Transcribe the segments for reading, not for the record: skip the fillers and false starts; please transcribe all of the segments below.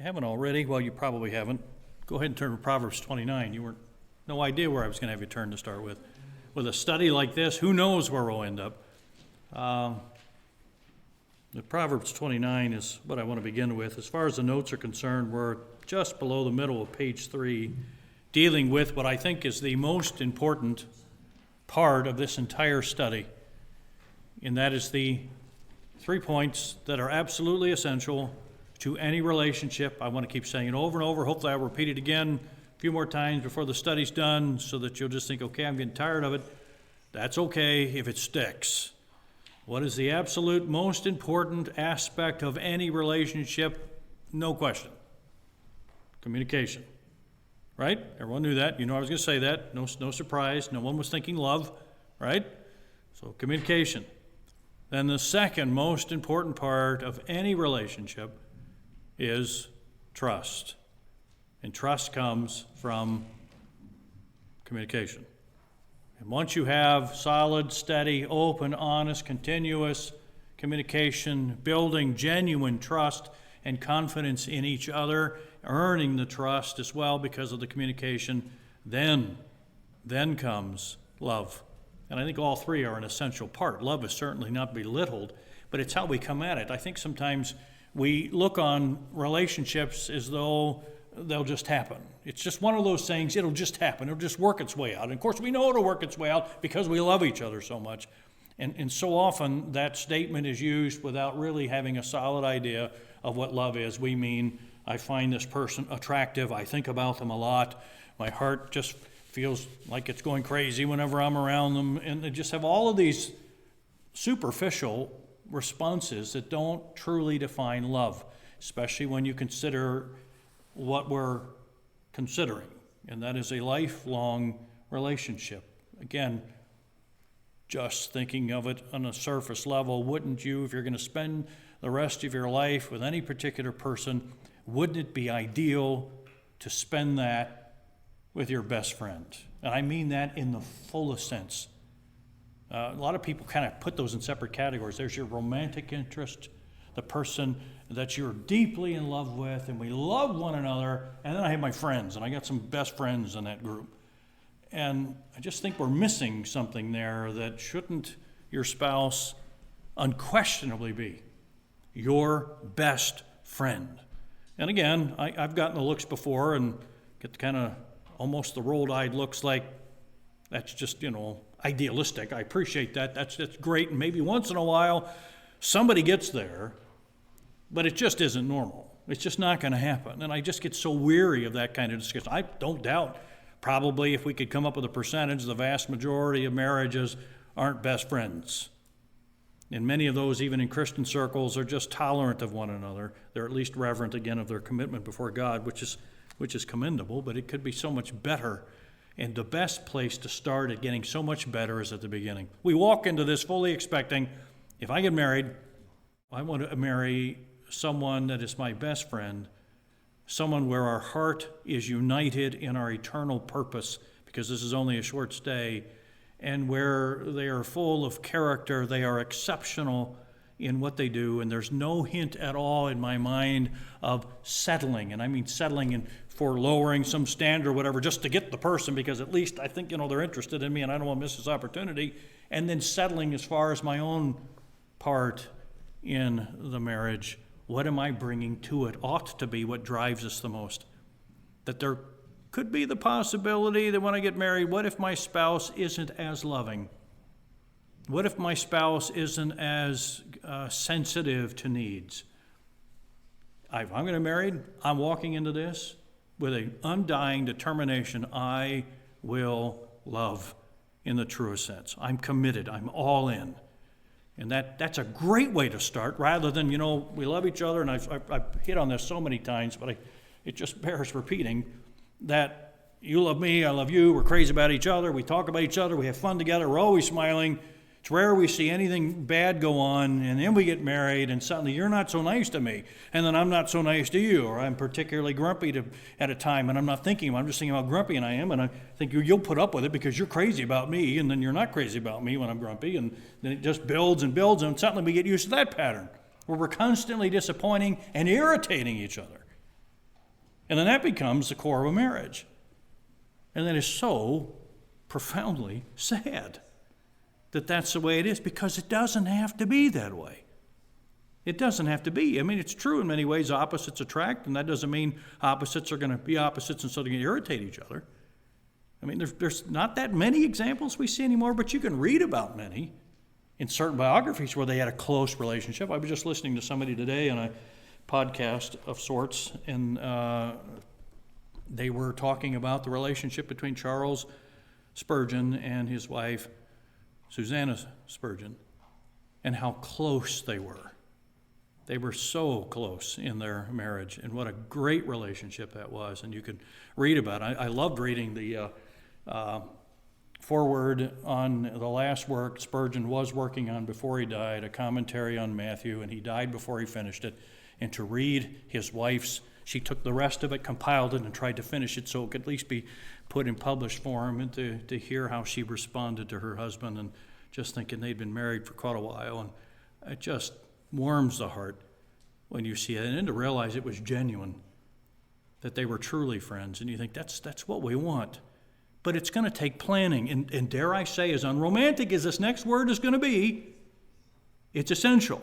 you haven't already, well, you probably haven't, go ahead and turn to Proverbs 29. You weren't, no idea where I was going to have you turn to start with. With a study like this, who knows where we'll end up. The Proverbs 29 is what I want to begin with. As far as the notes are concerned, we're just below the middle of page 3, dealing with what I think is the most important part of this entire study, and that is the 3 points that are absolutely essential to any relationship. I want to keep saying it over and over. Hopefully I'll repeat it again a few more times before the study's done so that you'll just think, okay, I'm getting tired of it. That's okay if it sticks. What is the absolute most important aspect of any relationship? No question. Communication. Right? Everyone knew that. You know I was going to say that. No surprise. No one was thinking love. Right? So communication. Then the second most important part of any relationship is trust. And trust comes from communication. And once you have solid, steady, open, honest, continuous communication, building genuine trust and confidence in each other, earning the trust as well because of the communication, then comes love. And I think all three are an essential part. Love is certainly not belittled, but it's how we come at it. I think sometimes we look on relationships as though they'll just happen. It's just one of those things, it'll just happen. It'll just work its way out. And of course, we know it'll work its way out because we love each other so much. And so often that statement is used without really having a solid idea of what love is. We mean, I find this person attractive. I think about them a lot. My heart just feels like it's going crazy whenever I'm around them. And they just have all of these superficial responses that don't truly define love, especially when you consider what we're considering, and that is a lifelong relationship. Again, just thinking of it on a surface level, wouldn't you, if you're going to spend the rest of your life with any particular person, wouldn't it be ideal to spend that with your best friend? And I mean that in the fullest sense. A lot of people kind of put those in separate categories. There's your romantic interest, the person that you're deeply in love with, and we love one another, and then I have my friends, and I got some best friends in that group. And I just think we're missing something there that shouldn't your spouse unquestionably be your best friend. And again, I've gotten the looks before and get kind of almost the rolled-eyed looks like, that's just, idealistic. I appreciate that. That's great. And maybe once in a while, somebody gets there, but it just isn't normal. It's just not going to happen. And I just get so weary of that kind of discussion. I don't doubt probably if we could come up with a percentage, the vast majority of marriages aren't best friends. And many of those, even in Christian circles, are just tolerant of one another. They're at least reverent, again, of their commitment before God, which is commendable, but it could be so much better. And the best place to start at getting so much better is at the beginning. We walk into this fully expecting, if I get married, I want to marry someone that is my best friend, someone where our heart is united in our eternal purpose, because this is only a short stay, and where they are full of character, they are exceptional in what they do, and there's no hint at all in my mind of settling, and I mean settling for lowering some standard or whatever, just to get the person, because at least I think, they're interested in me, and I don't want to miss this opportunity, and then settling as far as my own part in the marriage. What am I bringing to it? Ought to be what drives us the most. That there could be the possibility that when I get married, what if my spouse isn't as loving? What if my spouse isn't as sensitive to needs? If I'm going to get married, I'm walking into this with an undying determination. I will love in the truest sense. I'm committed. I'm all in. And that's a great way to start, rather than, we love each other, and I've hit on this so many times, but it just bears repeating, that you love me, I love you, we're crazy about each other, we talk about each other, we have fun together, we're always smiling. It's rare we see anything bad go on, and then we get married, and suddenly you're not so nice to me, and then I'm not so nice to you, or I'm particularly grumpy at a time, and I'm not thinking, I'm just thinking how grumpy I am, and I think you'll put up with it because you're crazy about me, and then you're not crazy about me when I'm grumpy, and then it just builds and builds, and suddenly we get used to that pattern, where we're constantly disappointing and irritating each other. And then that becomes the core of a marriage. And that is so profoundly sad that that's the way it is, because it doesn't have to be that way. It doesn't have to be. I mean, it's true in many ways, opposites attract, and that doesn't mean opposites are going to be opposites and so they're going to irritate each other. I mean, there's not that many examples we see anymore, but you can read about many in certain biographies where they had a close relationship. I was just listening to somebody today on a podcast of sorts, and they were talking about the relationship between Charles Spurgeon and his wife, Susanna Spurgeon, and how close they were. They were so close in their marriage, and what a great relationship that was. And you could read about it. I loved reading the foreword on the last work Spurgeon was working on before he died, a commentary on Matthew, and he died before he finished it. And to read his wife's, she took the rest of it, compiled it, and tried to finish it so it could at least be put in published form, and to hear how she responded to her husband, and just thinking they'd been married for quite a while. And it just warms the heart when you see it, and then to realize it was genuine, that they were truly friends. And you think, that's what we want. But it's going to take planning, and dare I say, as unromantic as this next word is going to be, it's essential.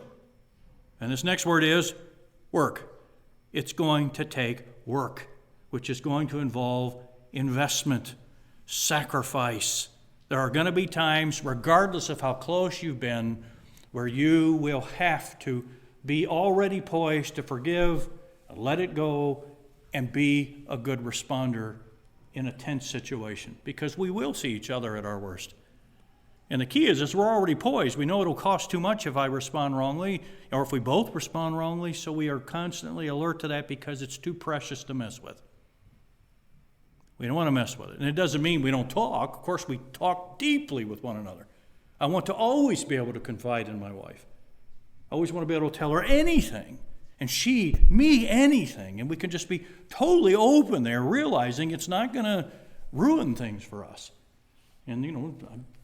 And this next word is work. It's going to take work, which is going to involve investment, sacrifice. There are going to be times, regardless of how close you've been, where you will have to be already poised to forgive, let it go, and be a good responder in a tense situation, because we will see each other at our worst. And the key is we're already poised. We know it'll cost too much if I respond wrongly, or if we both respond wrongly, so we are constantly alert to that because it's too precious to mess with. We don't want to mess with it. And it doesn't mean we don't talk. Of course, we talk deeply with one another. I want to always be able to confide in my wife. I always want to be able to tell her anything, and she, me, anything. And we can just be totally open there, realizing it's not going to ruin things for us. And, I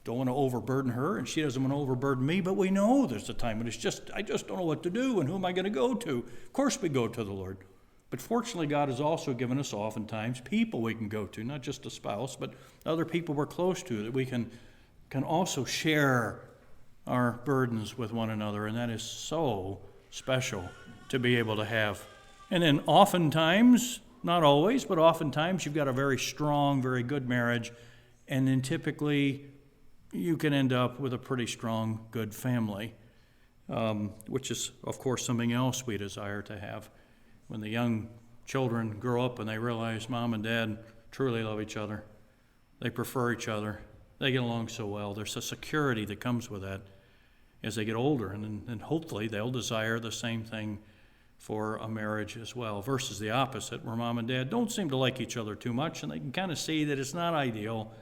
don't want to overburden her, and she doesn't want to overburden me, but we know there's a time when I just don't know what to do, and who am I going to go to? Of course we go to the Lord. But fortunately, God has also given us oftentimes people we can go to, not just a spouse, but other people we're close to that we can also share our burdens with one another, and that is so special to be able to have. And then oftentimes, not always, but oftentimes you've got a very strong, very good marriage, and then typically you can end up with a pretty strong, good family, which is, of course, something else we desire to have. When the young children grow up and they realize mom and dad truly love each other, they prefer each other, they get along so well, there's a security that comes with that as they get older, and hopefully they'll desire the same thing for a marriage as well, versus the opposite, where mom and dad don't seem to like each other too much, and they can kind of see that it's not ideal.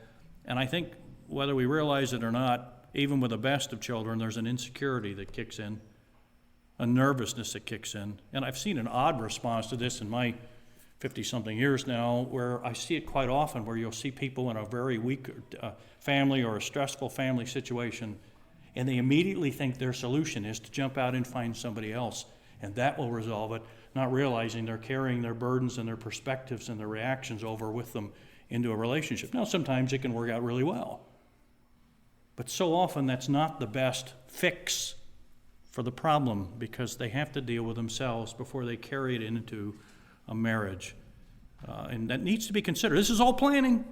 And I think whether we realize it or not, even with the best of children, there's an insecurity that kicks in, a nervousness that kicks in. And I've seen an odd response to this in my 50-something years now, where I see it quite often, where you'll see people in a very weak family or a stressful family situation, and they immediately think their solution is to jump out and find somebody else, and that will resolve it, not realizing they're carrying their burdens and their perspectives and their reactions over with them into a relationship. Now, sometimes it can work out really well, but so often that's not the best fix for the problem, because they have to deal with themselves before they carry it into a marriage. And that needs to be considered. This is all planning.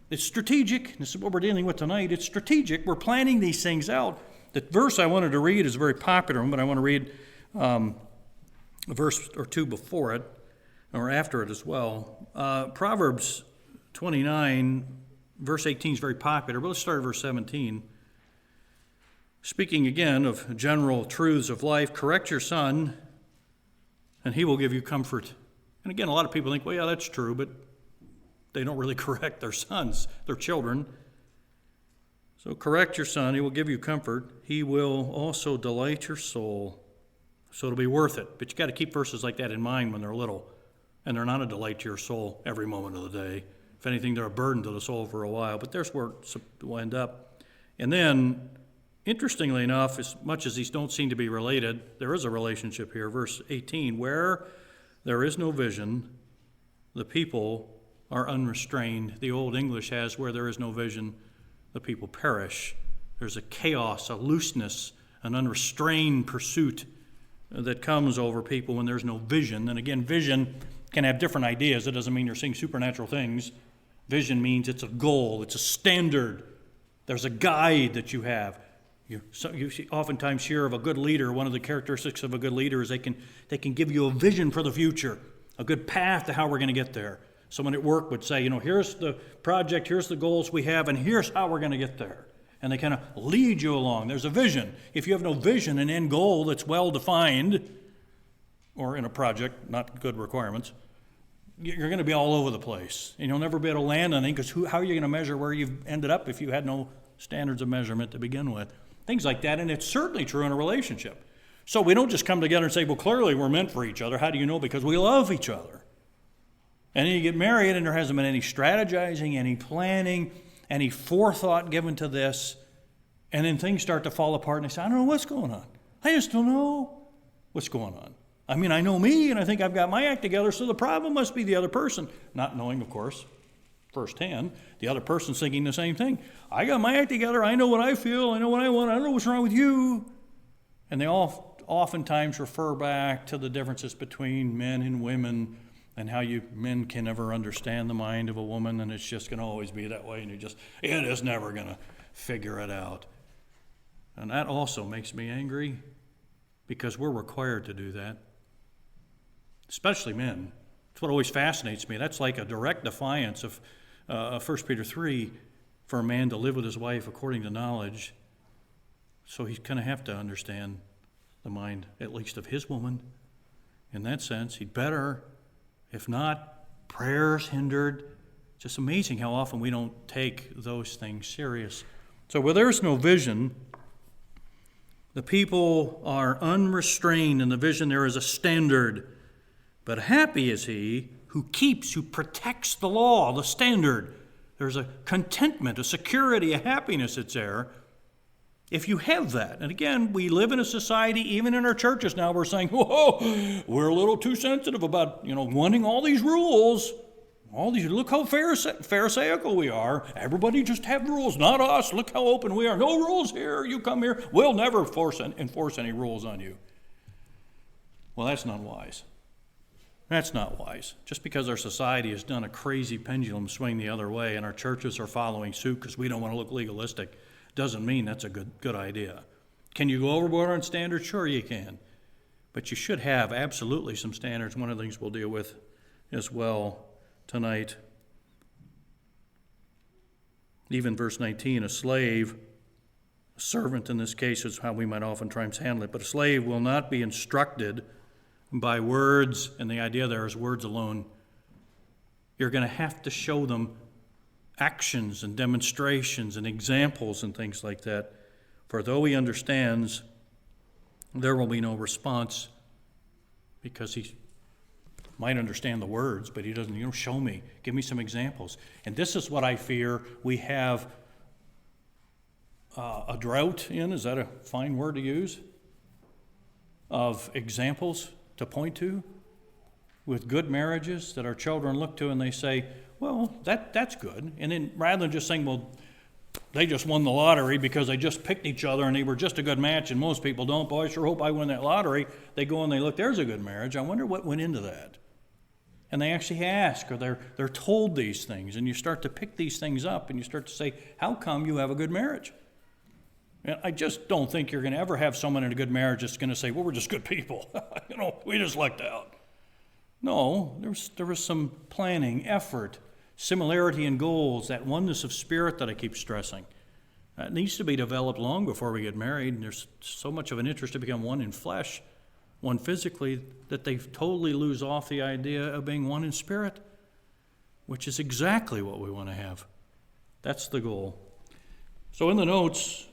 It's strategic. This is what we're dealing with tonight. It's strategic. We're planning these things out. The verse I wanted to read is a very popular one, but I want to read a verse or two before it, or after it as well. Proverbs 29, verse 18 is very popular, but let's start at verse 17. Speaking again of general truths of life, correct your son, and he will give you comfort. And again, a lot of people think, well, yeah, that's true, but they don't really correct their sons, their children. So correct your son, he will give you comfort. He will also delight your soul, so it'll be worth it. But you got to keep verses like that in mind when they're little, and they're not a delight to your soul every moment of the day. If anything, they're a burden to the soul for a while, but there's where it will end up. And then, interestingly enough, as much as these don't seem to be related, there is a relationship here. Verse 18, where there is no vision, the people are unrestrained. The Old English has, where there is no vision, the people perish. There's a chaos, a looseness, an unrestrained pursuit that comes over people when there's no vision. And again, vision can have different ideas. It doesn't mean you're seeing supernatural things. Vision means it's a goal, it's a standard. There's a guide that you have. You oftentimes hear of a good leader. One of the characteristics of a good leader is they can give you a vision for the future, a good path to how we're going to get there. Someone at work would say, here's the project, here's the goals we have, and here's how we're going to get there. And they kind of lead you along. There's a vision. If you have no vision, an end goal that's well defined, or in a project, not good requirements, you're going to be all over the place. And you'll never be able to land on it, because how are you going to measure where you've ended up if you had no standards of measurement to begin with? Things like that, and it's certainly true in a relationship. So we don't just come together and say, well, clearly we're meant for each other. How do you know? Because we love each other. And then you get married, and there hasn't been any strategizing, any planning, any forethought given to this. And then things start to fall apart, and they say, I don't know what's going on. I just don't know what's going on. I mean, I know me, and I think I've got my act together, so the problem must be the other person. Not knowing, of course, firsthand, the other person's thinking the same thing. I got my act together. I know what I feel. I know what I want. I don't know what's wrong with you. And they all oftentimes refer back to the differences between men and women, and how men can never understand the mind of a woman, and it's just going to always be that way, and it is never going to figure it out. And that also makes me angry, because we're required to do that, especially men. It's what always fascinates me. That's like a direct defiance of 1 Peter 3, for a man to live with his wife according to knowledge. So he's going to have to understand the mind, at least of his woman. In that sense, he'd better. If not, prayers hindered. Just amazing how often we don't take those things serious. So where there's no vision, the people are unrestrained. In the vision there is a standard. But happy is he who protects the law, the standard. There's a contentment, a security, a happiness that's there. If you have that, and again, we live in a society, even in our churches now, we're saying, whoa, we're a little too sensitive about, wanting all these rules. Look how pharisaical we are. Everybody just have rules, not us. Look how open we are. No rules here. You come here. We'll never enforce any rules on you. Well, that's not wise. That's not wise. Just because our society has done a crazy pendulum swing the other way and our churches are following suit because we don't want to look legalistic, doesn't mean that's a good idea. Can you go overboard on standards? Sure you can. But you should have absolutely some standards. One of the things we'll deal with as well tonight. Even verse 19, a slave, a servant in this case is how we might oftentimes handle it, but a slave will not be instructed by words, and the idea there is words alone. You're going to have to show them actions and demonstrations and examples and things like that. For though he understands, there will be no response, because he might understand the words, but he doesn't, show me, give me some examples. And this is what I fear we have a drought in, is that a fine word to use, of examples to point to with good marriages that our children look to and they say, well, that's good. And then rather than just saying, well, they just won the lottery because they just picked each other and they were just a good match, and most people don't. Boy, I sure hope I win that lottery. They go and they look, there's a good marriage. I wonder what went into that. And they actually ask, or they're told these things, and you start to pick these things up and you start to say, how come you have a good marriage? And I just don't think you're going to ever have someone in a good marriage that's going to say, well, we're just good people. We just lucked out. No, there was some planning, effort, similarity in goals, that oneness of spirit that I keep stressing. That needs to be developed long before we get married. And there's so much of an interest to become one in flesh, one physically, that they totally lose off the idea of being one in spirit, which is exactly what we want to have. That's the goal. So in the notes,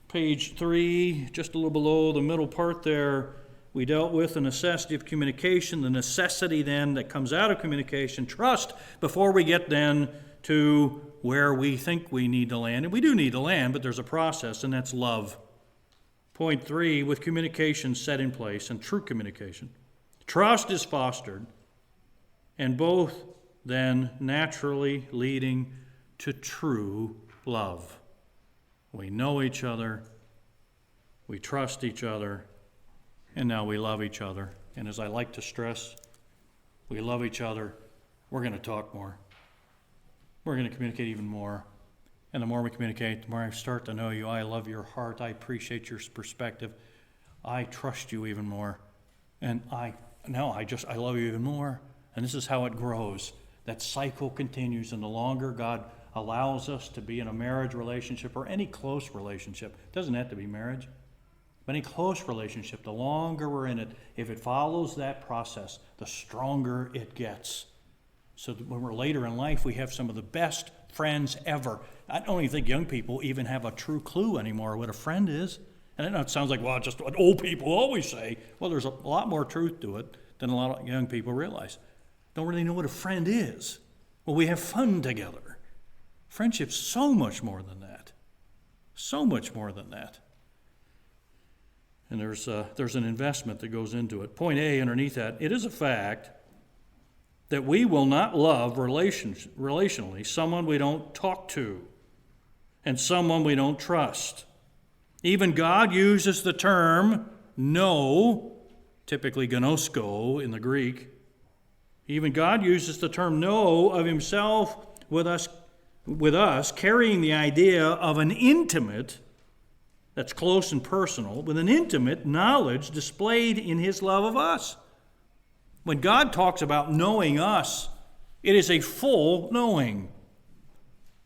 page 3, just a little below the middle part there, we dealt with the necessity of communication, the necessity then that comes out of communication, trust, before we get then to where we think we need to land. And we do need to land, but there's a process, and that's love. Point 3, with communication set in place and true communication, trust is fostered and both then naturally leading to true love. We know each other, we trust each other, and now we love each other. And as I like to stress, we love each other, we're going to talk more. We're going to communicate even more. And the more we communicate, the more I start to know you. I love your heart. I appreciate your perspective. I trust you even more. And I love you even more. And this is how it grows. That cycle continues, and the longer God allows us to be in a marriage relationship or any close relationship, it doesn't have to be marriage, but any close relationship, the longer we're in it, if it follows that process, the stronger it gets. So that when we're later in life, we have some of the best friends ever. I don't even think young people even have a true clue anymore what a friend is. And I know it sounds like, well, just what old people always say. Well, there's a lot more truth to it than a lot of young people realize. Don't really know what a friend is. Well, we have fun together. Friendship's so much more than that. So much more than that. And there's an investment that goes into it. Point A underneath that, it is a fact that we will not love relationally someone we don't talk to and someone we don't trust. Even God uses the term know, typically gnosko in the Greek. Even God uses the term know of himself with us, carrying the idea of an intimate, that's close and personal, with an intimate knowledge displayed in his love of us. When God talks about knowing us, it is a full knowing.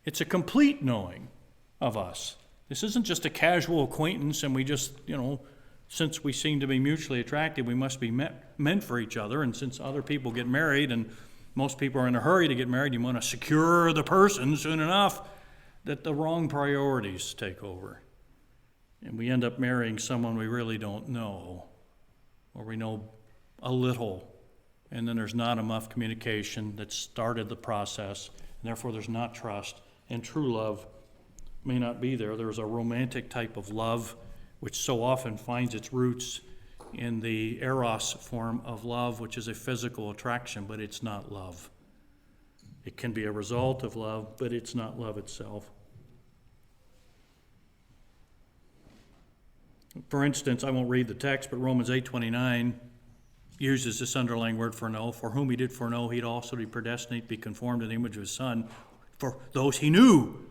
It's a complete knowing of us. This isn't just a casual acquaintance and we just, since we seem to be mutually attracted, we must be meant for each other. And since other people get married and most people are in a hurry to get married, you want to secure the person soon enough that the wrong priorities take over. And we end up marrying someone we really don't know, or we know a little. And then there's not enough communication that started the process, and therefore there's not trust, and true love may not be there. There's a romantic type of love which so often finds its roots in the eros form of love, which is a physical attraction, but it's not love. It can be a result of love, but it's not love itself. For instance, I won't read the text, but Romans 8:29 uses this underlying word for know. For whom he did foreknow, he'd also predestinate, be conformed to the image of his Son. For those he knew,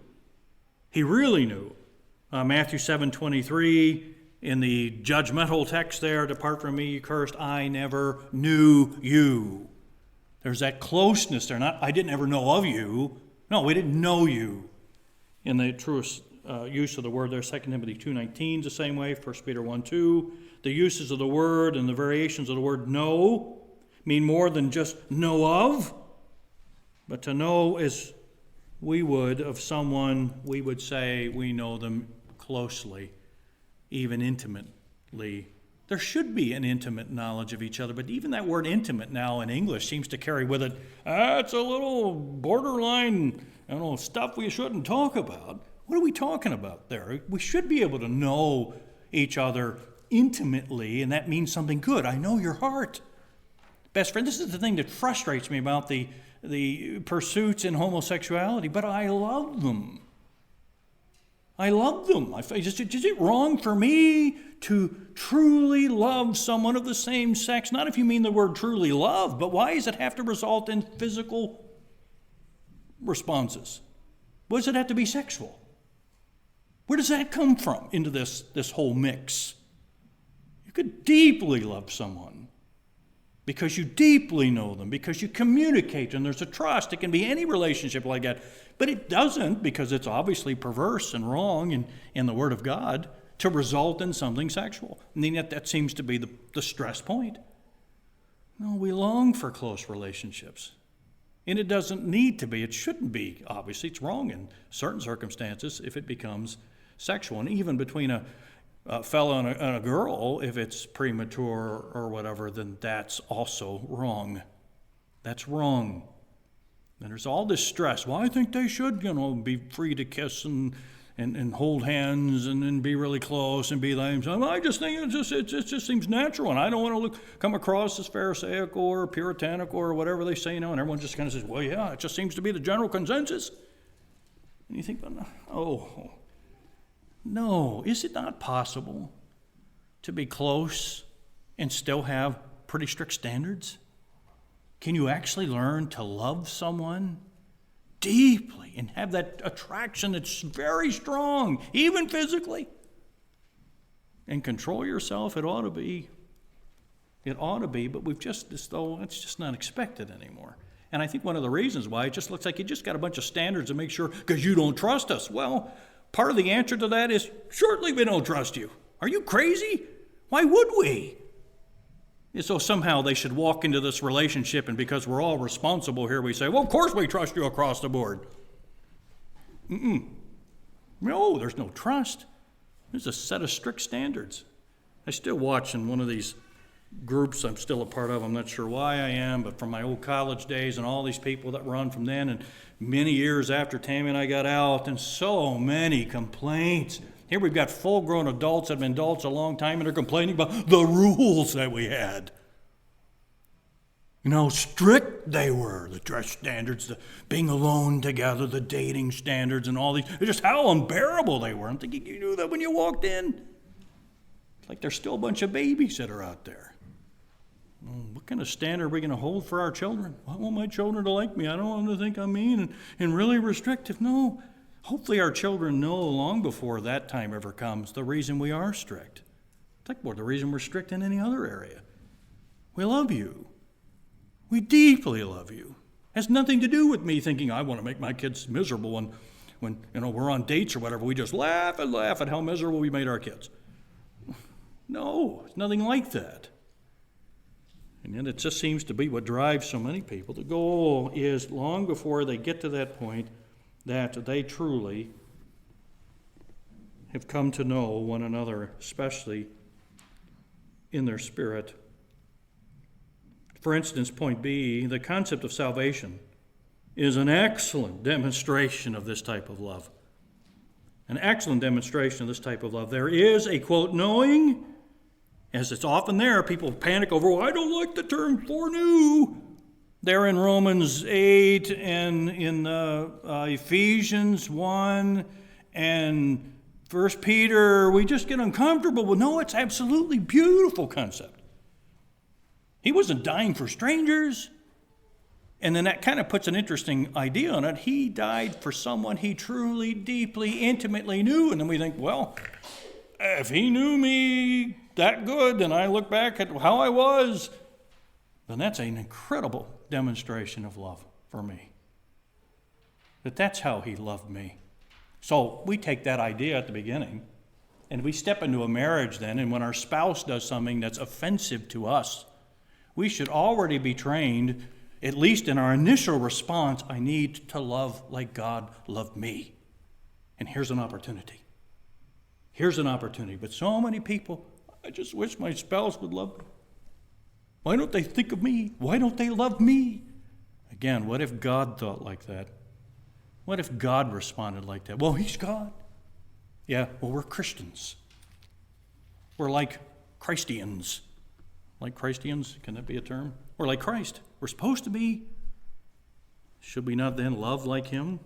he really knew. Matthew 7:23, in the judgmental text there, depart from me, you cursed, I never knew you. There's that closeness there. Not, I didn't ever know of you. No, we didn't know you. In the truest use of the word there, 2 Timothy 2:19 is the same way, 1 Peter 1:2. The uses of the word and the variations of the word know mean more than just know of, but to know as we would of someone, we would say we know them closely, even intimately. There should be an intimate knowledge of each other, but even that word intimate now in English seems to carry with it, it's a little borderline, stuff we shouldn't talk about. What are we talking about there? We should be able to know each other intimately, and that means something good. I know your heart. Best friend, this is the thing that frustrates me about the pursuits in homosexuality, but I love them. I love them. Is it wrong for me to truly love someone of the same sex? Not if you mean the word truly love, but why does it have to result in physical responses? Why does it have to be sexual? Where does that come from into this whole mix? You could deeply love someone because you deeply know them, because you communicate and there's a trust. It can be any relationship like that. But it doesn't, because it's obviously perverse and wrong in the Word of God, to result in something sexual. And yet that seems to be the stress point. No, we long for close relationships. And it doesn't need to be. It shouldn't be, obviously. It's wrong in certain circumstances if it becomes sexual. And even between a fellow and a girl, if it's premature or whatever, then that's also wrong. That's wrong. And there's all this stress. Well, I think they should, be free to kiss and and hold hands and be really close and be like, I just think it just seems natural, and I don't want to come across as Pharisaical or puritanical or whatever they say, and everyone just kind of says, well, yeah, it just seems to be the general consensus. And you think, oh, no, is it not possible to be close and still have pretty strict standards? Can you actually learn to love someone deeply and have that attraction that's very strong, even physically, and control yourself? It ought to be, but it's just not expected anymore. And I think one of the reasons why it just looks like you just got a bunch of standards to make sure, because you don't trust us. Well, part of the answer to that is, surely we don't trust you. Are you crazy? Why would we? And so somehow they should walk into this relationship, and because we're all responsible here, we say, well, of course we trust you across the board. No, there's no trust. There's a set of strict standards. I still watch in one of these groups I'm still a part of. I'm not sure why I am, but from my old college days and all these people that run from then, and many years after Tammy and I got out, and so many complaints. Here we've got full-grown adults that have been adults a long time, and they're complaining about the rules that we had. You know, strict they were, the dress standards, the being alone together, the dating standards, and all these. Just how unbearable they were. I'm thinking you knew that when you walked in. It's like there's still a bunch of babies that are out there. What kind of standard are we going to hold for our children? I want my children to like me. I don't want them to think I'm mean and really restrictive. No. Hopefully our children know long before that time ever comes the reason we are strict. It's like the reason we're strict in any other area. We love you. We deeply love you. It has nothing to do with me thinking I want to make my kids miserable when we're on dates or whatever. We just laugh at how miserable we made our kids. No, it's nothing like that. And yet it just seems to be what drives so many people. The goal is long before they get to that point that they truly have come to know one another, especially in their spirit. For instance, point B, the concept of salvation is an excellent demonstration of this type of love. An excellent demonstration of this type of love. There is a, quote, knowing, as it's often there, people panic over, well, I don't like the term foreknew. There in Romans 8 and in Ephesians 1 and 1 Peter, we just get uncomfortable. Well, no, it's absolutely beautiful concept. He wasn't dying for strangers. And then that kind of puts an interesting idea on it. He died for someone he truly, deeply, intimately knew. And then we think, well, if he knew me that good and I look back at how I was, then that's an incredible demonstration of love for me. That's how he loved me. So we take that idea at the beginning and we step into a marriage then, and when our spouse does something that's offensive to us, we should already be trained, at least in our initial response, I need to love like God loved me. And here's an opportunity. Here's an opportunity. But so many people, I just wish my spouse would love me. Why don't they think of me? Why don't they love me? Again, what if God thought like that? What if God responded like that? Well, he's God. Yeah, well, we're Christians. We're like Christians. Like Christians, can that be a term? We're like Christ. We're supposed to be. Should we not then love like him?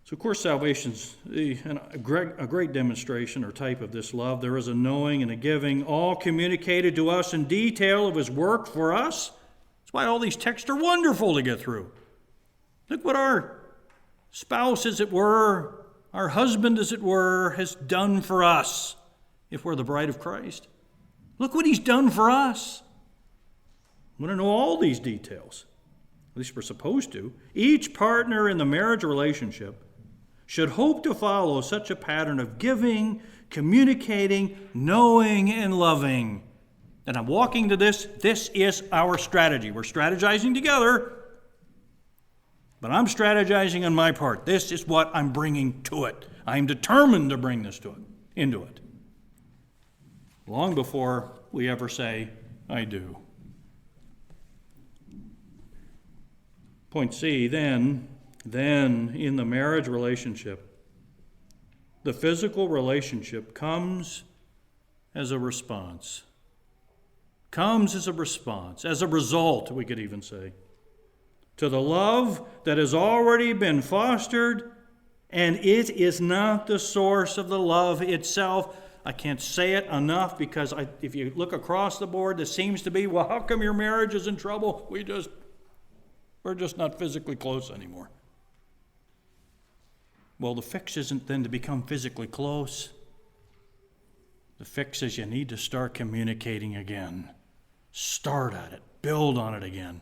So, of course, salvation's a great demonstration or type of this love. There is a knowing and a giving, all communicated to us in detail of his work for us. That's why all these texts are wonderful to get through. Look what our spouse, as it were, our husband, as it were, has done for us if we're the bride of Christ. Look what he's done for us. We want to know all these details. At least we're supposed to. Each partner in the marriage relationship should hope to follow such a pattern of giving, communicating, knowing, and loving. And I'm walking to this. This is our strategy. We're strategizing together, but I'm strategizing on my part. This is what I'm bringing to it. I'm determined to bring this into it. Long before we ever say, I do. Point C, then in the marriage relationship, the physical relationship comes as a response. Comes as a response, as a result, we could even say, to the love that has already been fostered, and it is not the source of the love itself. I can't say it enough because if you look across the board, there seems to be, well, how come your marriage is in trouble? We're just not physically close anymore. Well, the fix isn't then to become physically close. The fix is you need to start communicating again. Start at it. Build on it again.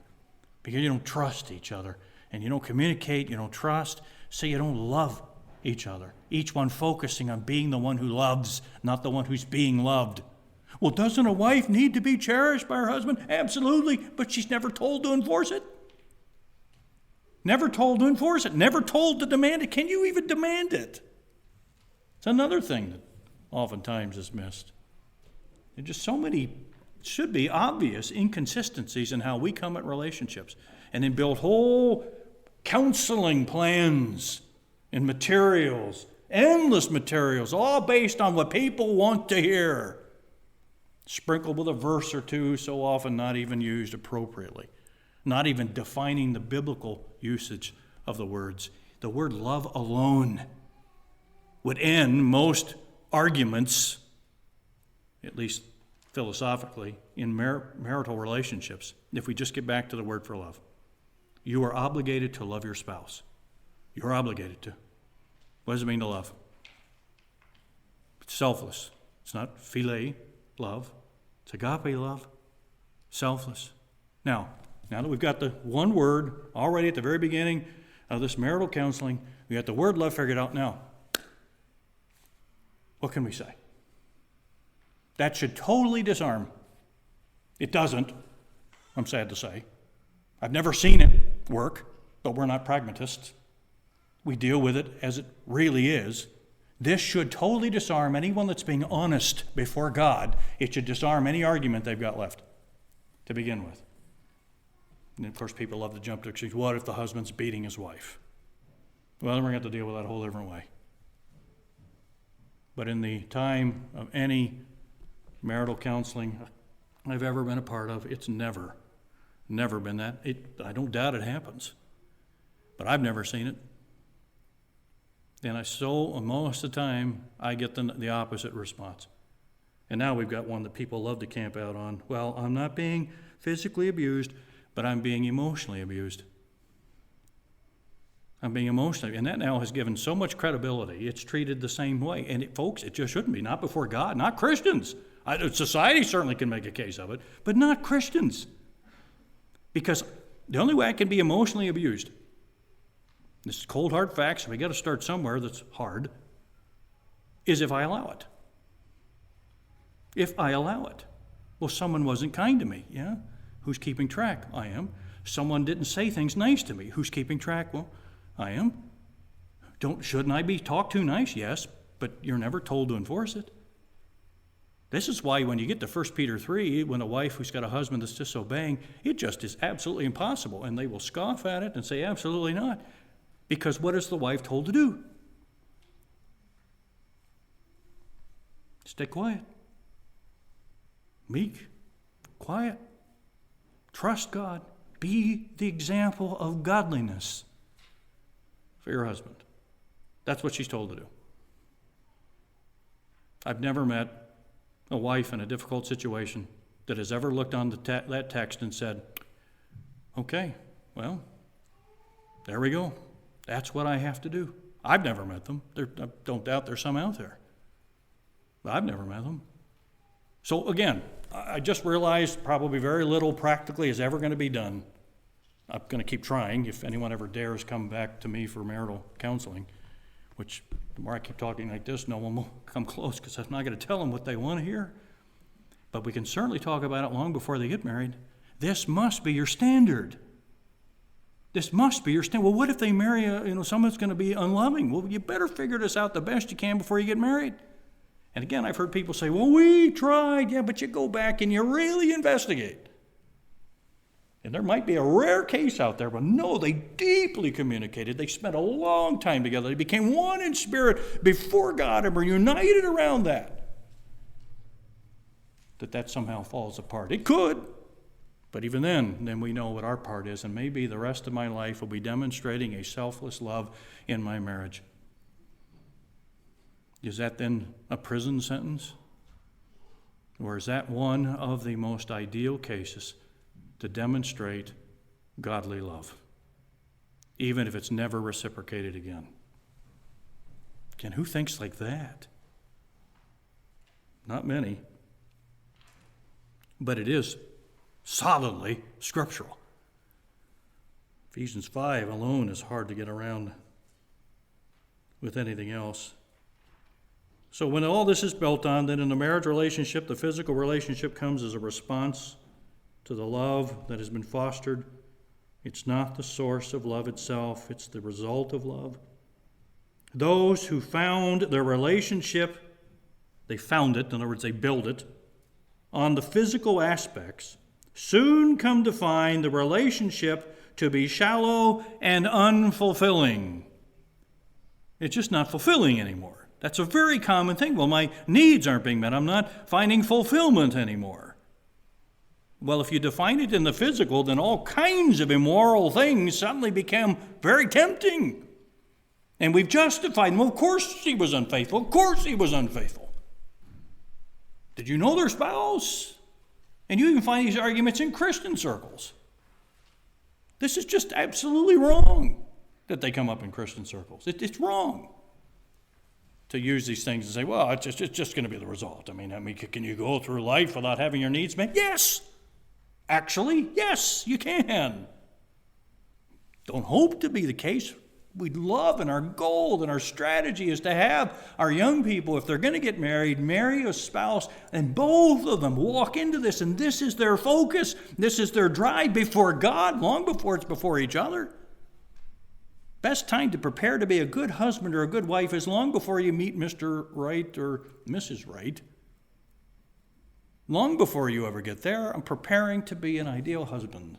Because you don't trust each other. And you don't communicate, you don't trust, so you don't love each other. Each one focusing on being the one who loves, not the one who's being loved. Well, doesn't a wife need to be cherished by her husband? Absolutely, but she's never told to enforce it. Never told to enforce it. Never told to demand it. Can you even demand it? It's another thing that oftentimes is missed. There are just so many, should be obvious, inconsistencies in how we come at relationships. And then build whole counseling plans and materials, endless materials, all based on what people want to hear. Sprinkled with a verse or two, so often not even used appropriately. Not even defining the biblical usage of the words. The word love alone would end most arguments, at least philosophically, in marital relationships, if we just get back to the word for love. You are obligated to love your spouse. You're obligated to. What does it mean to love? It's selfless. It's not philia love. It's agape love. Selfless. Now that we've got the one word already at the very beginning of this marital counseling, we got the word love figured out. Now, what can we say? That should totally disarm. It doesn't, I'm sad to say. I've never seen it work, but we're not pragmatists. We deal with it as it really is. This should totally disarm anyone that's being honest before God. It should disarm any argument they've got left to begin with. And of course, people love to jump to extremes. What if the husband's beating his wife? Well, then we're going to have to deal with that a whole different way. But in the time of any marital counseling I've ever been a part of, it's never been that. I don't doubt it happens, but I've never seen it. And most of the time, I get the opposite response. And now we've got one that people love to camp out on. Well, I'm not being physically abused, but I'm being emotionally abused. I'm being emotionally, and that now has given so much credibility. It's treated the same way. And folks, it just shouldn't be. Not before God, not Christians. Society certainly can make a case of it, but not Christians. Because the only way I can be emotionally abused, this is cold hard facts, we got to start somewhere that's hard, is if I allow it. If I allow it. Well, someone wasn't kind to me, yeah? Who's keeping track? I am. Someone didn't say things nice to me. Who's keeping track? Well, I am. Shouldn't I be talked to nice? Yes, but you're never told to enforce it. This is why when you get to 1 Peter 3, when a wife who's got a husband that's disobeying, it just is absolutely impossible. And they will scoff at it and say, absolutely not. Because what is the wife told to do? Stay quiet. Meek. Quiet. Trust God. Be the example of godliness for your husband. That's what she's told to do. I've never met a wife in a difficult situation that has ever looked on that text and said, okay, well, there we go. That's what I have to do. I've never met them. I don't doubt there's some out there. But I've never met them. So again, I just realized probably very little practically is ever going to be done. I'm going to keep trying if anyone ever dares come back to me for marital counseling, which the more I keep talking like this, no one will come close because I'm not going to tell them what they want to hear. But we can certainly talk about it long before they get married. This must be your standard. This must be your standard. Well, what if they marry someone that's going to be unloving? Well, you better figure this out the best you can before you get married. And again, I've heard people say, well, we tried. Yeah, but you go back and you really investigate. And there might be a rare case out there, but no, they deeply communicated. They spent a long time together. They became one in spirit before God and were united around that. That somehow falls apart. It could, but even then we know what our part is, and maybe the rest of my life will be demonstrating a selfless love in my marriage. Is that then a prison sentence? Or is that one of the most ideal cases to demonstrate godly love, even if it's never reciprocated again? Again, who thinks like that? Not many. But it is solidly scriptural. Ephesians 5 alone is hard to get around with anything else. So when all this is built on, then in the marriage relationship, the physical relationship comes as a response to the love that has been fostered. It's not the source of love itself, it's the result of love. Those who found their relationship, they found it, in other words, they build it, on the physical aspects, soon come to find the relationship to be shallow and unfulfilling. It's just not fulfilling anymore. That's a very common thing. Well, my needs aren't being met. I'm not finding fulfillment anymore. Well, if you define it in the physical, then all kinds of immoral things suddenly become very tempting. And we've justified, well, of course he was unfaithful. Of course he was unfaithful. Did you know their spouse? And you even find these arguments in Christian circles. This is just absolutely wrong that they come up in Christian circles. It's wrong to use these things and say, well, it's just going to be the result. I mean, can you go through life without having your needs met? Yes. Actually, yes, you can. Don't hope to be the case. We'd love, and our goal and our strategy is to have our young people, if they're going to get married, marry a spouse, and both of them walk into this, and this is their focus. This is their drive before God, long before it's before each other. Best time to prepare to be a good husband or a good wife is long before you meet Mr. Right or Mrs. Right. Long before you ever get there, I'm preparing to be an ideal husband.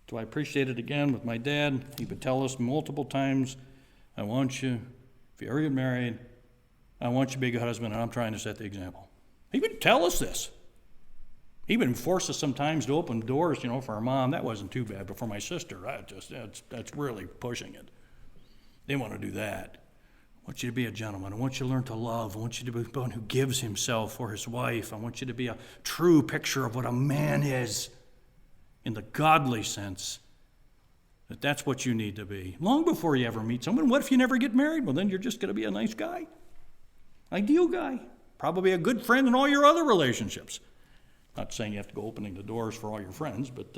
So I appreciate it again with my dad. He would tell us multiple times, I want you, if you ever get married, I want you to be a good husband, and I'm trying to set the example. He would tell us this. He would force us sometimes to open doors, for our mom. That wasn't too bad, but for my sister, that's really pushing it. They want to do that. I want you to be a gentleman. I want you to learn to love. I want you to be one who gives himself for his wife. I want you to be a true picture of what a man is in the godly sense, that's what you need to be. Long before you ever meet someone. What if you never get married? Well, then you're just going to be a nice guy. Ideal guy. Probably a good friend in all your other relationships. Not saying you have to go opening the doors for all your friends, but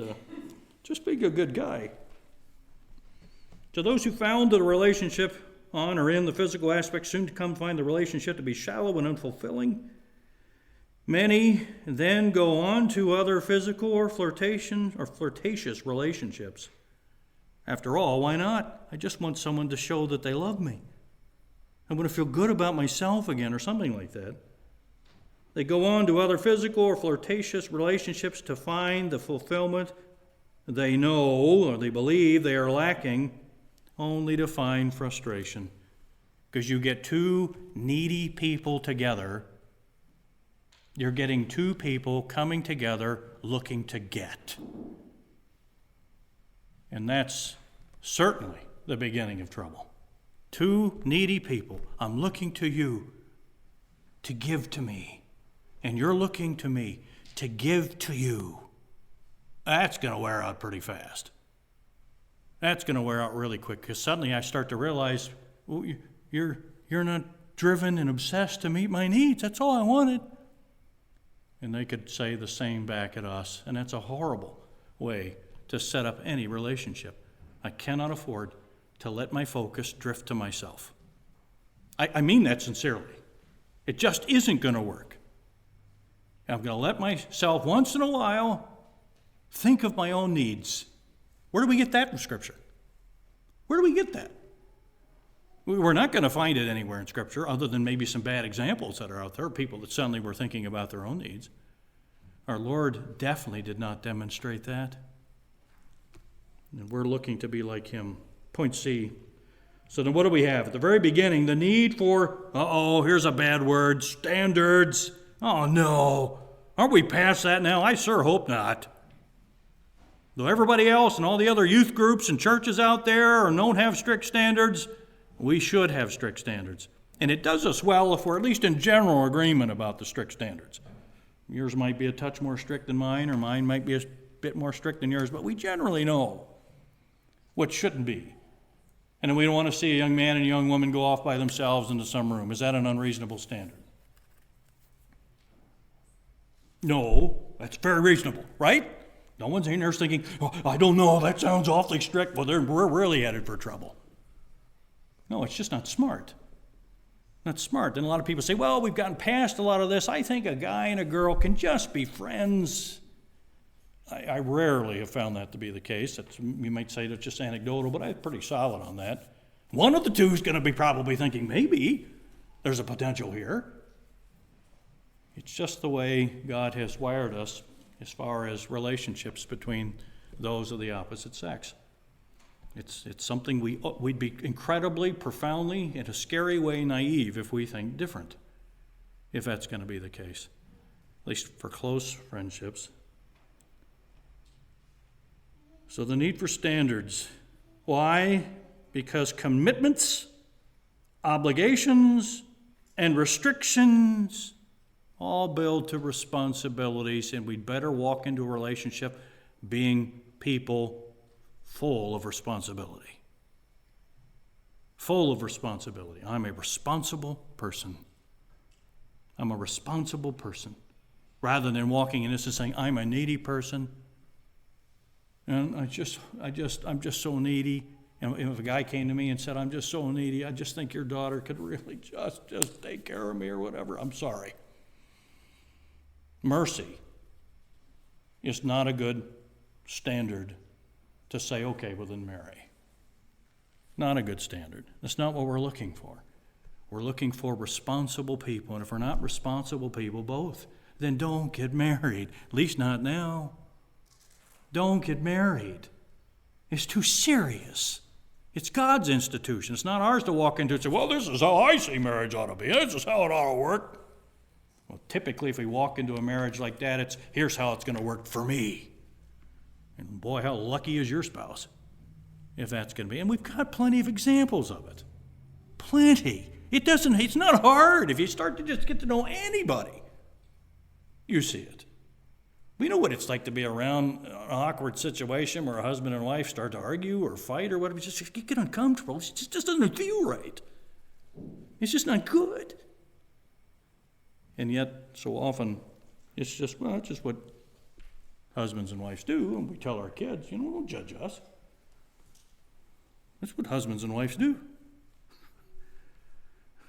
just be a good guy. To those who found the relationship on or in the physical aspect soon to come find the relationship to be shallow and unfulfilling. Many then go on to other physical or flirtatious relationships. After all, why not? I just want someone to show that they love me. I want to feel good about myself again or something like that. They go on to other physical or flirtatious relationships to find the fulfillment they know or they believe they are lacking, only to find frustration. Because you get two needy people together, you're getting two people coming together looking to get. And that's certainly the beginning of trouble. Two needy people. I'm looking to you to give to me. And you're looking to me to give to you. That's going to wear out pretty fast. That's going to wear out really quick because suddenly I start to realize, well, you're not driven and obsessed to meet my needs. That's all I wanted. And they could say the same back at us. And that's a horrible way to set up any relationship. I cannot afford to let my focus drift to myself. I mean that sincerely. It just isn't going to work. I'm going to let myself once in a while think of my own needs. Where do we get that from Scripture? Where do we get that? We're not going to find it anywhere in Scripture other than maybe some bad examples that are out there, people that suddenly were thinking about their own needs. Our Lord definitely did not demonstrate that. And we're looking to be like him. Point C. So then what do we have? At the very beginning, the need for, here's a bad word, standards. Oh no, aren't we past that now? I sure hope not. Though everybody else and all the other youth groups and churches out there don't have strict standards, we should have strict standards. And it does us well if we're at least in general agreement about the strict standards. Yours might be a touch more strict than mine, or mine might be a bit more strict than yours, but we generally know what shouldn't be. And then we don't want to see a young man and a young woman go off by themselves into some room. Is that an unreasonable standard? No, that's very reasonable, right? No one's in there thinking, I don't know, that sounds awfully strict. Well, we're really headed for trouble. No, it's just not smart. Not smart. And a lot of people say, well, we've gotten past a lot of this. I think a guy and a girl can just be friends. I rarely have found that to be the case. You might say that's just anecdotal, but I'm pretty solid on that. One of the two is going to be probably thinking, maybe there's a potential here. It's just the way God has wired us as far as relationships between those of the opposite sex. It's something we'd be incredibly, profoundly, in a scary way, naive if we think different, if that's going to be the case, at least for close friendships. So the need for standards. Why? Because commitments, obligations, and restrictions all build to responsibilities, and we'd better walk into a relationship being people full of responsibility. Full of responsibility. I'm a responsible person. I'm a responsible person. Rather than walking in this and saying, I'm a needy person. And I'm just so needy. And if a guy came to me and said, I'm just so needy, I just think your daughter could really just take care of me or whatever, I'm sorry. Mercy is not a good standard to say, okay, well then marry. Not a good standard. That's not what we're looking for. We're looking for responsible people. And if we're not responsible people, both, then don't get married. At least not now. Don't get married. It's too serious. It's God's institution. It's not ours to walk into and say, well, this is how I see marriage ought to be. This is how it ought to work. Well, typically, if we walk into a marriage like that, it's here's how it's going to work for me. And boy, how lucky is your spouse if that's going to be. And we've got plenty of examples of it. Plenty. It's not hard. If you start to just get to know anybody, you see it. We know what it's like to be around an awkward situation where a husband and wife start to argue or fight or whatever. You get uncomfortable. It just doesn't feel right. It's just not good. And yet, so often, it's just what husbands and wives do. And we tell our kids, don't judge us. That's what husbands and wives do.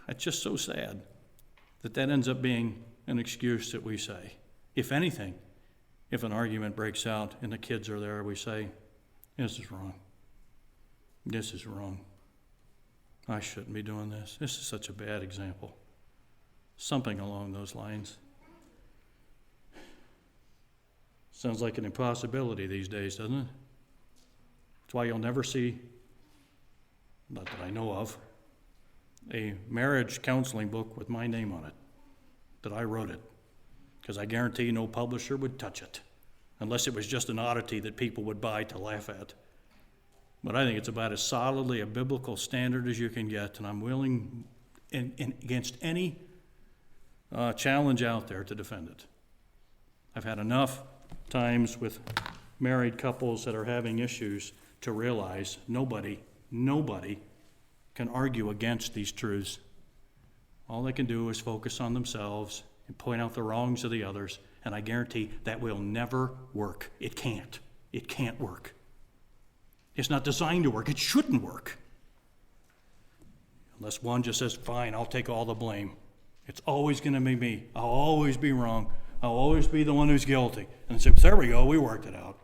It's just so sad that ends up being an excuse that we say. If anything, if an argument breaks out and the kids are there, we say, this is wrong. This is wrong. I shouldn't be doing this. This is such a bad example. Something along those lines. Sounds like an impossibility these days, doesn't it? That's why you'll never see, not that I know of, a marriage counseling book with my name on it, that I wrote it. Because I guarantee no publisher would touch it, unless it was just an oddity that people would buy to laugh at. But I think it's about as solidly a biblical standard as you can get, and I'm willing, against any challenge out there, to defend it. I've had enough times with married couples that are having issues to realize nobody can argue against these truths. All they can do is focus on themselves and point out the wrongs of the others, and I guarantee that will never work. It can't. It can't work. It's not designed to work. It shouldn't work. Unless one just says, fine, I'll take all the blame. It's always going to be me. I'll always be wrong. I'll always be the one who's guilty. And so there we go, we worked it out.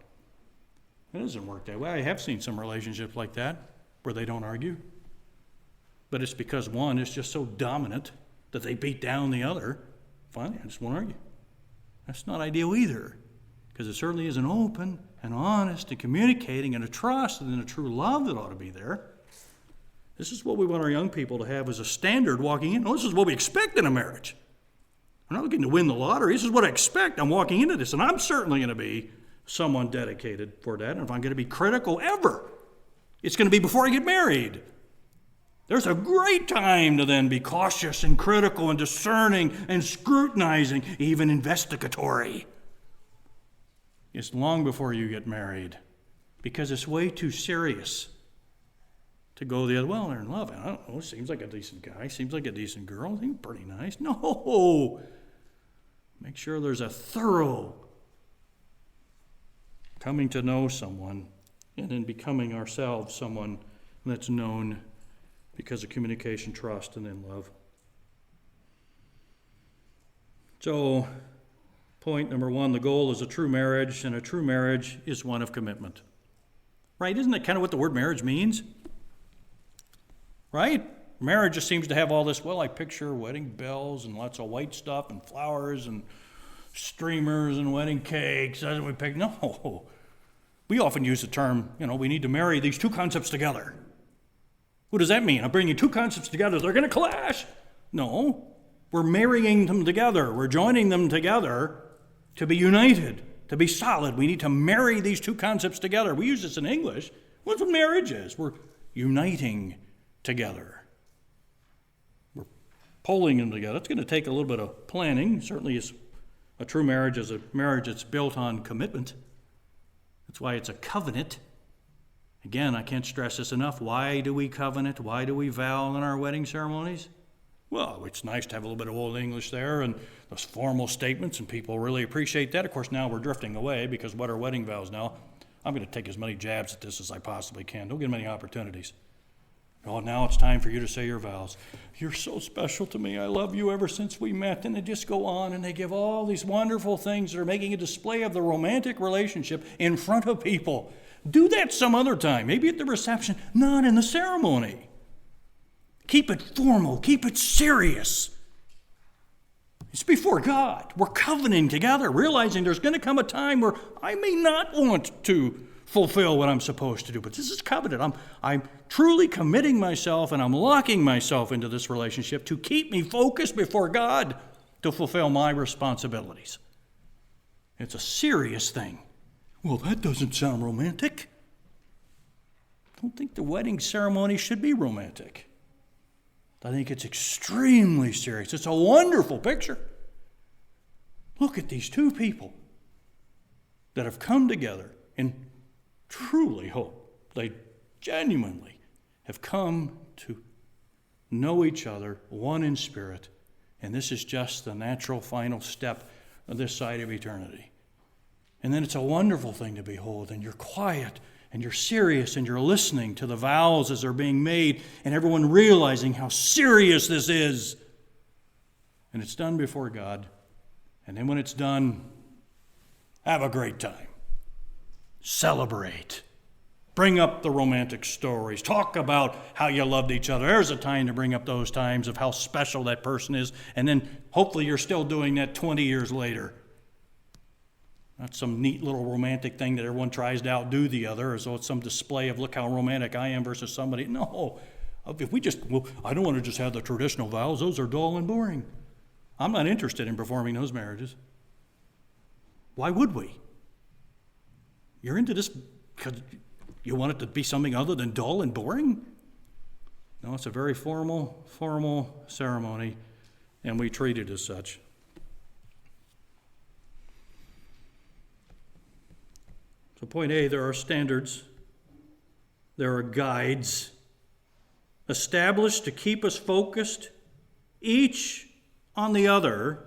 It doesn't work that way. I have seen some relationships like that where they don't argue. But it's because one is just so dominant that they beat down the other. Finally, I just won't argue. That's not ideal either, because it certainly isn't open and honest and communicating and a trust and a true love that ought to be there. This is what we want our young people to have as a standard walking in. This is what we expect in a marriage. I'm not looking to win the lottery. This is what I expect. I'm walking into this, and I'm certainly going to be someone dedicated for that. And if I'm going to be critical ever, it's going to be before I get married. There's a great time to then be cautious and critical and discerning and scrutinizing, even investigatory. It's long before you get married, because it's way too serious to go the other, well, they're in love. I don't know, seems like a decent guy, seems like a decent girl, seems pretty nice. No! Make sure there's a thorough coming to know someone and then becoming ourselves someone that's known because of communication, trust, and then love. So, point number one, the goal is a true marriage, and a true marriage is one of commitment. Right? Isn't that kind of what the word marriage means? Right? Marriage just seems to have all this, well, I picture wedding bells and lots of white stuff and flowers and streamers and wedding cakes. Doesn't we pick? No. We often use the term, we need to marry these two concepts together. What does that mean? I'm bringing two concepts together. They're going to clash. No. We're marrying them together. We're joining them together to be united, to be solid. We need to marry these two concepts together. We use this in English. That's what marriage is. We're uniting together. We're pulling them together. It's going to take a little bit of planning. Certainly, a true marriage is a marriage that's built on commitment. That's why it's a covenant. Again, I can't stress this enough. Why do we covenant? Why do we vow in our wedding ceremonies? Well, it's nice to have a little bit of old English there and those formal statements, and people really appreciate that. Of course, now we're drifting away, because what are wedding vows now? I'm going to take as many jabs at this as I possibly can. Don't get many opportunities. Oh, now it's time for you to say your vows. You're so special to me. I love you ever since we met. And they just go on and they give all these wonderful things that are making a display of the romantic relationship in front of people. Do that some other time, maybe at the reception, not in the ceremony. Keep it formal, keep it serious. It's before God. We're covenanting together, realizing there's going to come a time where I may not want to fulfill what I'm supposed to do, but this is covenant. I'm truly committing myself, and I'm locking myself into this relationship to keep me focused before God to fulfill my responsibilities. It's a serious thing. Well, that doesn't sound romantic. I don't think the wedding ceremony should be romantic. I think it's extremely serious. It's a wonderful picture. Look at these two people that have come together and truly hope. They genuinely have come to know each other, one in spirit, and this is just the natural final step of this side of eternity. And then it's a wonderful thing to behold, and you're quiet, and you're serious, and you're listening to the vows as they're being made, and everyone realizing how serious this is. And it's done before God. And then when it's done, have a great time. Celebrate. Bring up the romantic stories. Talk about how you loved each other. There's a time to bring up those times of how special that person is, and then hopefully you're still doing that 20 years later. Not some neat little romantic thing that everyone tries to outdo the other, as though it's some display of look how romantic I am versus somebody. No, if I don't want to just have the traditional vows. Those are dull and boring. I'm not interested in performing those marriages. Why would we? You're into this because you want it to be something other than dull and boring? No, it's a very formal ceremony, and we treat it as such. So point A, there are standards, there are guides established to keep us focused, each on the other,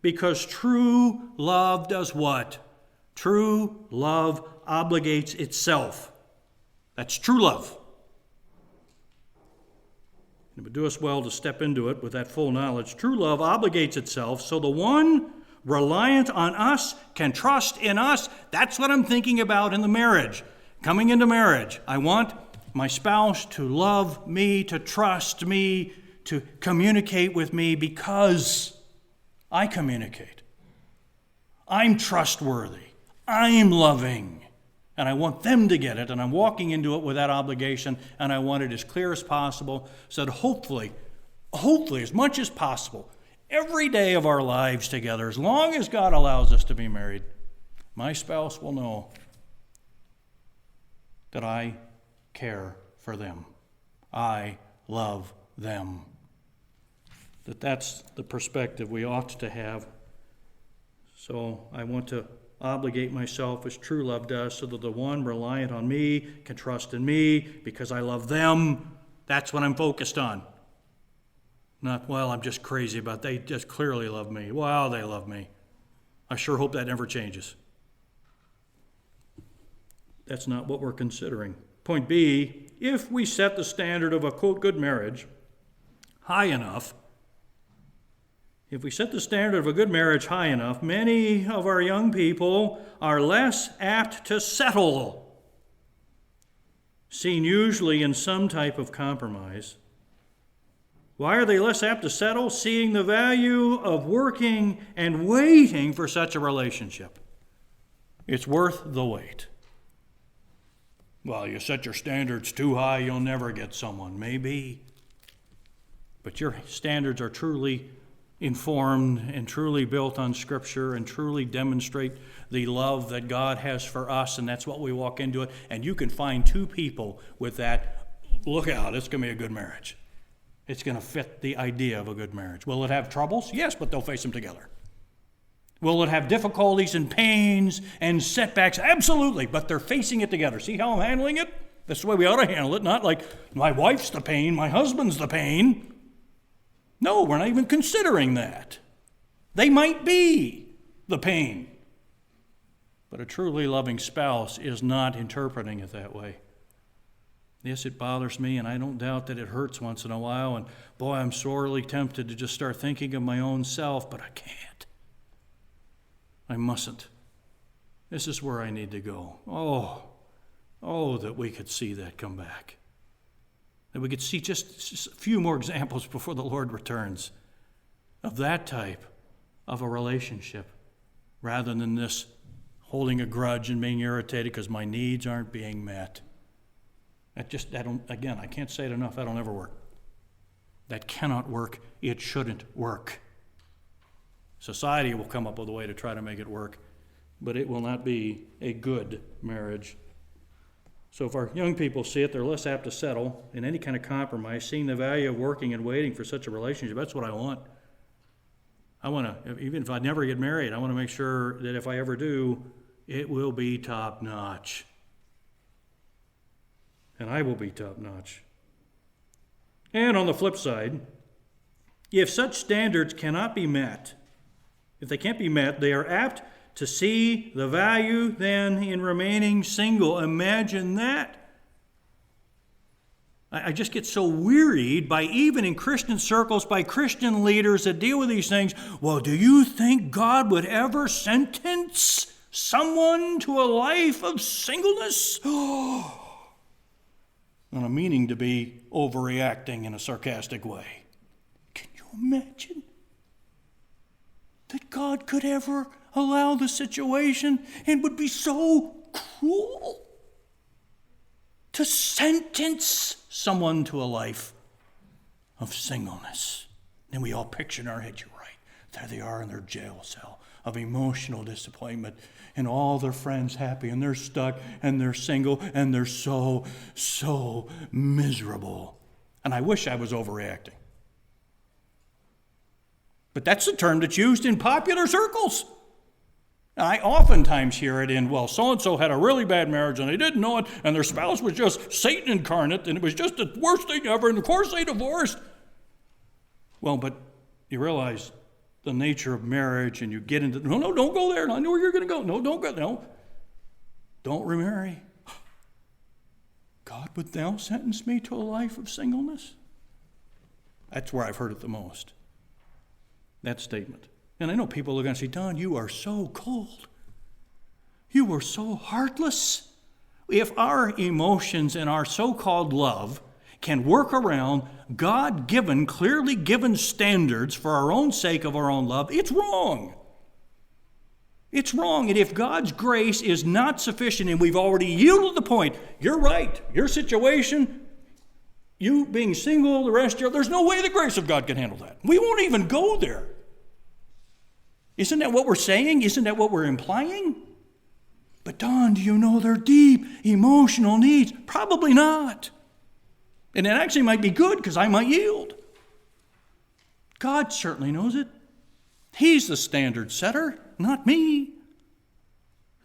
because true love does what? True love obligates itself. That's true love. It would do us well to step into it with that full knowledge. True love obligates itself, so the one reliant on us can trust in us. That's what I'm thinking about in the marriage. Coming into marriage, I want my spouse to love me, to trust me, to communicate with me because I communicate. I'm trustworthy. I'm loving. And I want them to get it, and I'm walking into it with that obligation, and I want it as clear as possible so that hopefully, as much as possible, every day of our lives together, as long as God allows us to be married, my spouse will know that I care for them. I love them. That's the perspective we ought to have. So I want to obligate myself as true love does, so that the one reliant on me can trust in me because I love them. That's what I'm focused on. Not, well, I'm just crazy about they just clearly love me. Well, they love me. I sure hope that never changes. That's not what we're considering. Point B, if we set the standard of a, quote, good marriage high enough, many of our young people are less apt to settle, seen usually in some type of compromise. Why are they less apt to settle? Seeing the value of working and waiting for such a relationship. It's worth the wait. Well, you set your standards too high, you'll never get someone. Maybe. But your standards are truly informed and truly built on Scripture and truly demonstrate the love that God has for us, and that's what we walk into it. And you can find two people with that. Look out, it's going to be a good marriage. It's going to fit the idea of a good marriage. Will it have troubles? Yes, but they'll face them together. Will it have difficulties and pains and setbacks? Absolutely, but they're facing it together. See how I'm handling it? That's the way we ought to handle it, not like my wife's the pain, my husband's the pain. No, we're not even considering that. They might be the pain. But a truly loving spouse is not interpreting it that way. Yes, it bothers me, and I don't doubt that it hurts once in a while, and boy, I'm sorely tempted to just start thinking of my own self, but I can't. I mustn't. This is where I need to go. Oh, that we could see that come back. That we could see just a few more examples before the Lord returns of that type of a relationship, rather than this holding a grudge and being irritated because my needs aren't being met. I can't say it enough. That'll never work. That cannot work. It shouldn't work. Society will come up with a way to try to make it work, but it will not be a good marriage. So if our young people see it, they're less apt to settle in any kind of compromise, seeing the value of working and waiting for such a relationship. That's what I want. I want to, even if I never get married, I want to make sure that if I ever do, it will be top-notch. And I will be top-notch. And on the flip side, if such standards cannot be met, if they can't be met, they are apt to see the value then in remaining single. Imagine that. I just get so wearied by, even in Christian circles, by Christian leaders that deal with these things. Well, do you think God would ever sentence someone to a life of singleness? And I'm meaning to be overreacting in a sarcastic way. Can you imagine that God could ever allow the situation and would be so cruel to sentence someone to a life of singleness? And we all picture in our head, you're right, there they are in their jail cell of emotional disappointment, and all their friends happy, and they're stuck, and they're single, and they're so miserable. And I wish I was overreacting. But that's the term that's used in popular circles. I oftentimes hear it in, well, so-and-so had a really bad marriage, and they didn't know it, and their spouse was just Satan incarnate, and it was just the worst thing ever, and of course they divorced. Well, but you realize the nature of marriage, and you get into, no, don't go there. I know where you're going to go. No, don't go. No, don't remarry. God would now sentence me to a life of singleness? That's where I've heard it the most, that statement. And I know people are going to say, Don, you are so cold. You are so heartless. If our emotions and our so-called love can work around God-given, clearly given standards for our own sake of our own love, it's wrong. It's wrong. And if God's grace is not sufficient and we've already yielded the point, you're right, your situation, you being single, the rest of you, there's no way the grace of God can handle that. We won't even go there. Isn't that what we're saying? Isn't that what we're implying? But Don, do you know their deep emotional needs? Probably not. And it actually might be good because I might yield. God certainly knows it. He's the standard setter, not me.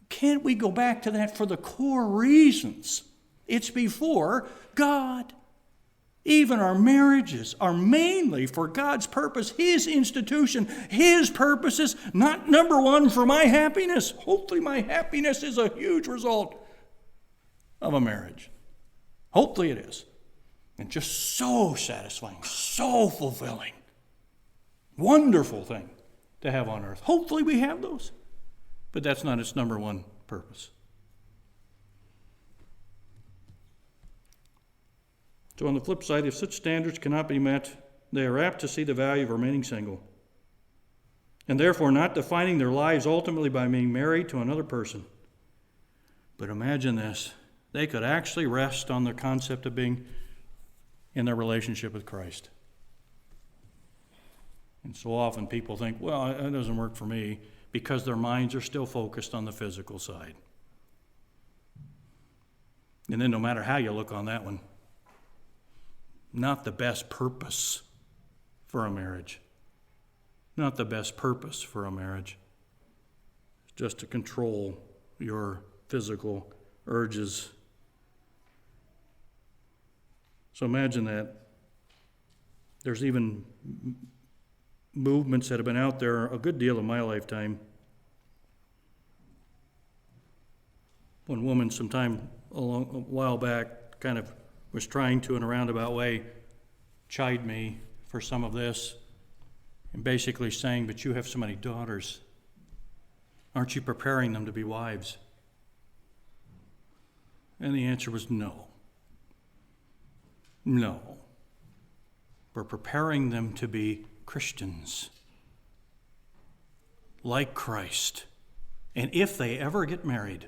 Can't we go back to that for the core reasons? It's before God. Even our marriages are mainly for God's purpose, His institution, His purposes, not number one for my happiness. Hopefully my happiness is a huge result of a marriage. Hopefully it is. And just so satisfying, so fulfilling. Wonderful thing to have on earth. Hopefully we have those. But that's not its number one purpose. So on the flip side, if such standards cannot be met, they are apt to see the value of remaining single, and therefore not defining their lives ultimately by being married to another person. But imagine this. They could actually rest on the concept of being in their relationship with Christ. And so often people think, well, that doesn't work for me, because their minds are still focused on the physical side. And then no matter how you look on that one, not the best purpose for a marriage. Not the best purpose for a marriage. It's just to control your physical urges. So imagine that. There's even movements that have been out there a good deal in my lifetime. One woman sometime a while back kind of was trying to, in a roundabout way, chide me for some of this, and basically saying, but you have so many daughters. Aren't you preparing them to be wives? And the answer was no. No. We're preparing them to be Christians, like Christ. And if they ever get married,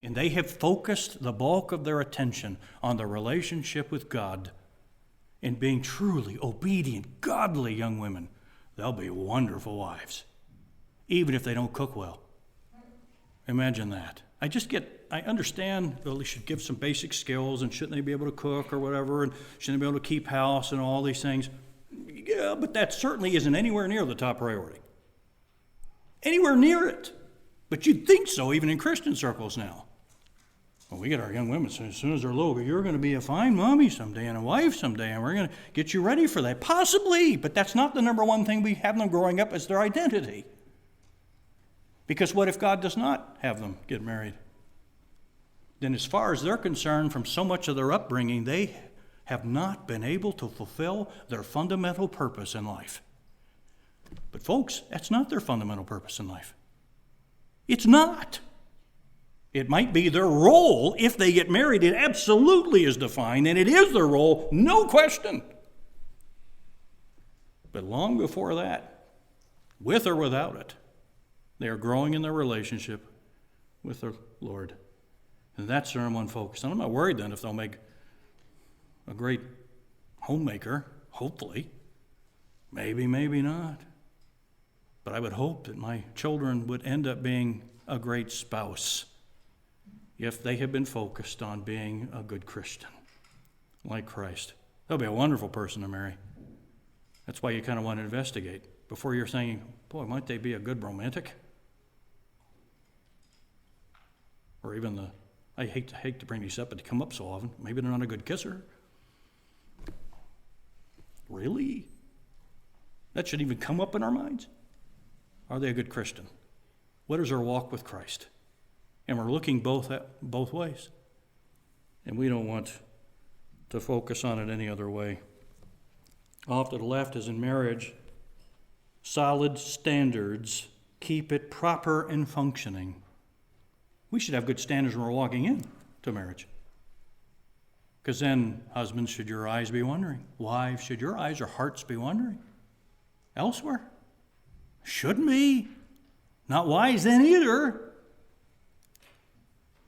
and they have focused the bulk of their attention on the relationship with God and being truly obedient, godly young women, they'll be wonderful wives, even if they don't cook well. Imagine that. I understand that they should give some basic skills, and shouldn't they be able to cook or whatever, and shouldn't they be able to keep house and all these things? Yeah, but that certainly isn't anywhere near the top priority. Anywhere near it. But you'd think so, even in Christian circles now. Well, we get our young women, so as soon as they're little, you're going to be a fine mommy someday and a wife someday, and we're going to get you ready for that. Possibly, but that's not the number one thing we have them growing up as their identity. Because what if God does not have them get married? Then as far as they're concerned, from so much of their upbringing, they have not been able to fulfill their fundamental purpose in life. But folks, that's not their fundamental purpose in life. It's not. It might be their role if they get married. It absolutely is defined, and it is their role, no question. But long before that, with or without it, they are growing in their relationship with their Lord. And that's their number one focus. And I'm not worried then if they'll make a great homemaker, hopefully. Maybe, maybe not. But I would hope that my children would end up being a great spouse if they have been focused on being a good Christian, like Christ. They'll be a wonderful person to marry. That's why you kind of want to investigate before you're saying, boy, might they be a good romantic? Or even I hate to bring these up, but they come up so often. Maybe they're not a good kisser. Really? That should even come up in our minds. Are they a good Christian? What is their walk with Christ? And we're looking both ways. And we don't want to focus on it any other way. Off to the left, as in marriage, solid standards keep it proper and functioning. We should have good standards when we're walking in to marriage. Because then, husbands, should your eyes be wandering? Wives, should your eyes or hearts be wandering elsewhere? Shouldn't be. Not wise then either.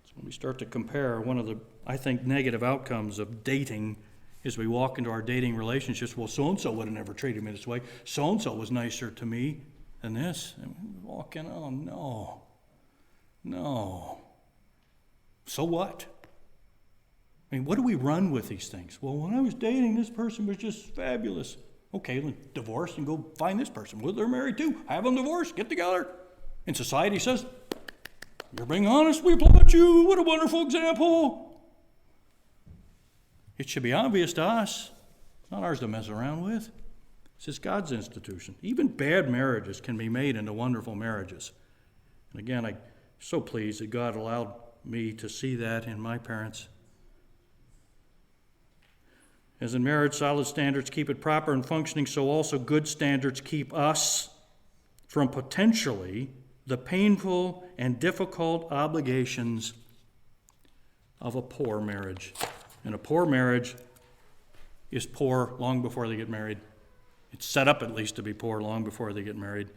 So when we start to compare, one of the, I think, negative outcomes of dating is we walk into our dating relationships, well, so-and-so would have never treated me this way. So-and-so was nicer to me than this. And we walk in, oh, no. So what? I mean, what do we run with these things? Well, when I was dating, this person was just fabulous. Okay, then divorce and go find this person. Well, they're married too. Have them divorced, get together. And society says, you're being honest, we applaud you. What a wonderful example. It should be obvious to us. It's not ours to mess around with. This is God's institution. Even bad marriages can be made into wonderful marriages. And again, I'm so pleased that God allowed me to see that in my parents. As in marriage, solid standards keep it proper and functioning, so also good standards keep us from potentially the painful and difficult obligations of a poor marriage. And a poor marriage is poor long before they get married. It's set up at least to be poor long before they get married.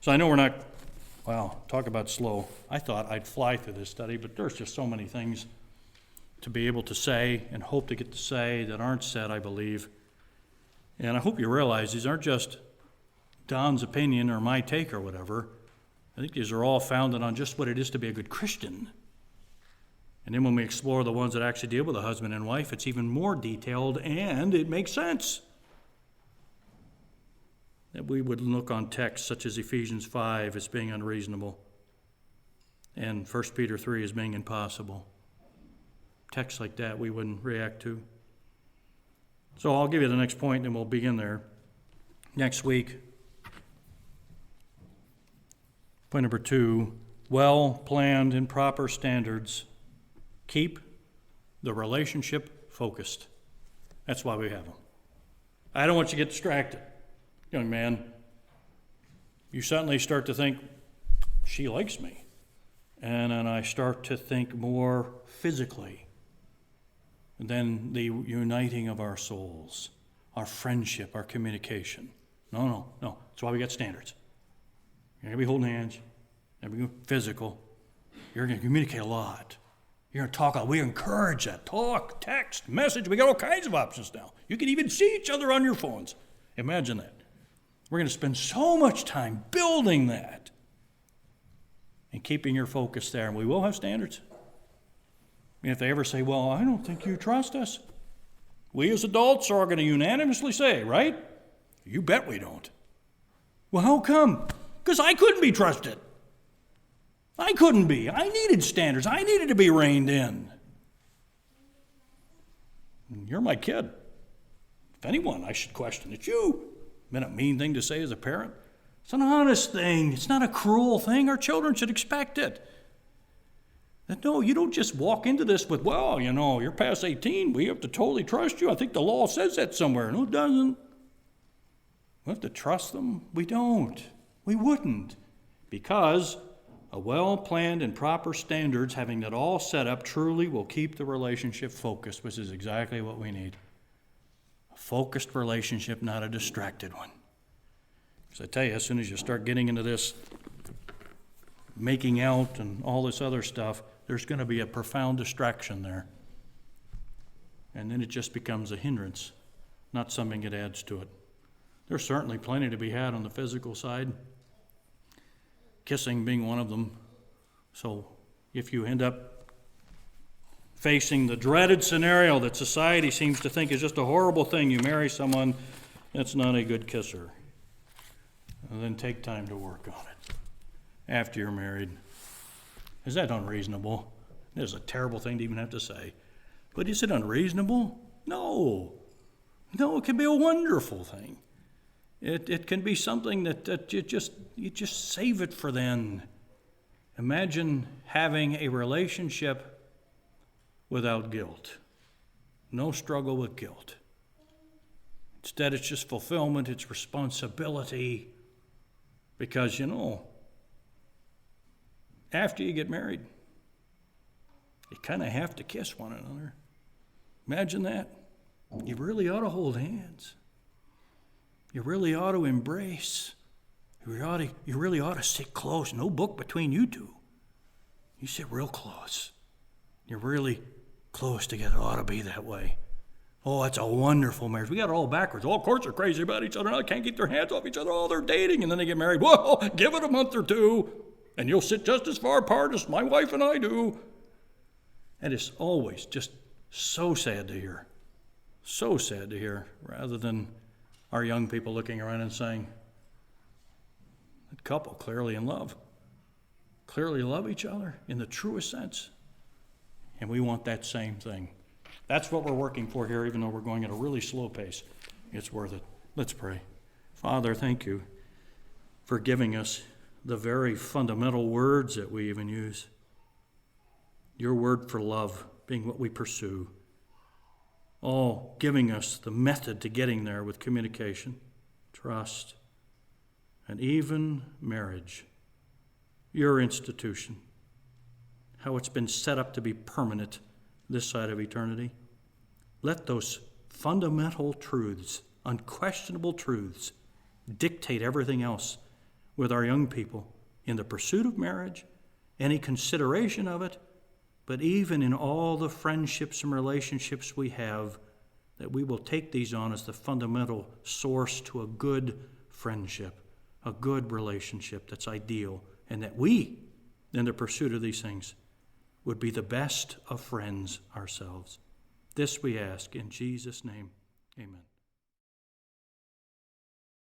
So I know we're not, wow, talk about slow. I thought I'd fly through this study, but there's just so many things to be able to say and hope to get to say that aren't said, I believe. And I hope you realize these aren't just Don's opinion or my take or whatever. I think these are all founded on just what it is to be a good Christian. And then when we explore the ones that actually deal with a husband and wife, it's even more detailed and it makes sense. That we would look on texts such as Ephesians 5 as being unreasonable and 1 Peter 3 as being impossible. Texts like that we wouldn't react to. So I'll give you the next point and we'll begin there. Next week, point number 2, well-planned and proper standards keep the relationship focused. That's why we have them. I don't want you to get distracted. Young man, you suddenly start to think, she likes me. And then I start to think more physically than the uniting of our souls, our friendship, our communication. No. That's why we got standards. You're going to be holding hands. You're going to be physical. You're going to communicate a lot. You're going to talk a lot. We encourage that. Talk, text, message. We got all kinds of options now. You can even see each other on your phones. Imagine that. We're going to spend so much time building that and keeping your focus there. And we will have standards. And if they ever say, well, I don't think you trust us, we as adults are going to unanimously say, right? You bet we don't. Well, how come? Because I couldn't be trusted. I couldn't be. I needed standards. I needed to be reined in. You're my kid. If anyone, I should question, it's you. Been a mean thing to say as a parent? It's an honest thing. It's not a cruel thing. Our children should expect it. No, you don't just walk into this with, well, you're past 18. We have to totally trust you. I think the law says that somewhere. No, it doesn't. We have to trust them. We don't. We wouldn't. Because a well-planned and proper standards, having it all set up, truly will keep the relationship focused, which is exactly what we need. A focused relationship, not a distracted one. Because I tell you, as soon as you start getting into this making out and all this other stuff, there's going to be a profound distraction there. And then it just becomes a hindrance, not something that adds to it. There's certainly plenty to be had on the physical side, kissing being one of them. So if you end up facing the dreaded scenario that society seems to think is just a horrible thing, you marry someone that's not a good kisser, and then take time to work on it after you're married. Is that unreasonable? It's a terrible thing to even have to say. But is it unreasonable? No. No, it can be a wonderful thing. It can be something that you just save it for then. Imagine having a relationship without guilt. No struggle with guilt. Instead, it's just fulfillment, it's responsibility. Because, after you get married, you kind of have to kiss one another. Imagine that. You really ought to hold hands. You really ought to embrace. you really ought to sit close. No book between you two. You sit real close. You're really close together. It ought to be that way. Oh, that's a wonderful marriage. We got it all backwards. Oh, of course they're crazy about each other. They can't keep their hands off each other. Oh, they're dating, and then they get married. Well, give it a month or two, and you'll sit just as far apart as my wife and I do. And it's always just so sad to hear. So sad to hear, rather than our young people looking around and saying, that couple clearly in love. Clearly love each other in the truest sense. And we want that same thing. That's what we're working for here, even though we're going at a really slow pace. It's worth it. Let's pray. Father, thank you for giving us the very fundamental words that we even use. Your word for love being what we pursue. All giving us the method to getting there with communication, trust, and even marriage. Your institution. How it's been set up to be permanent this side of eternity. Let those fundamental truths, unquestionable truths, dictate everything else with our young people in the pursuit of marriage, any consideration of it, but even in all the friendships and relationships we have, that we will take these on as the fundamental source to a good friendship, a good relationship that's ideal, and that we, in the pursuit of these things, would be the best of friends ourselves. This we ask in Jesus' name. Amen.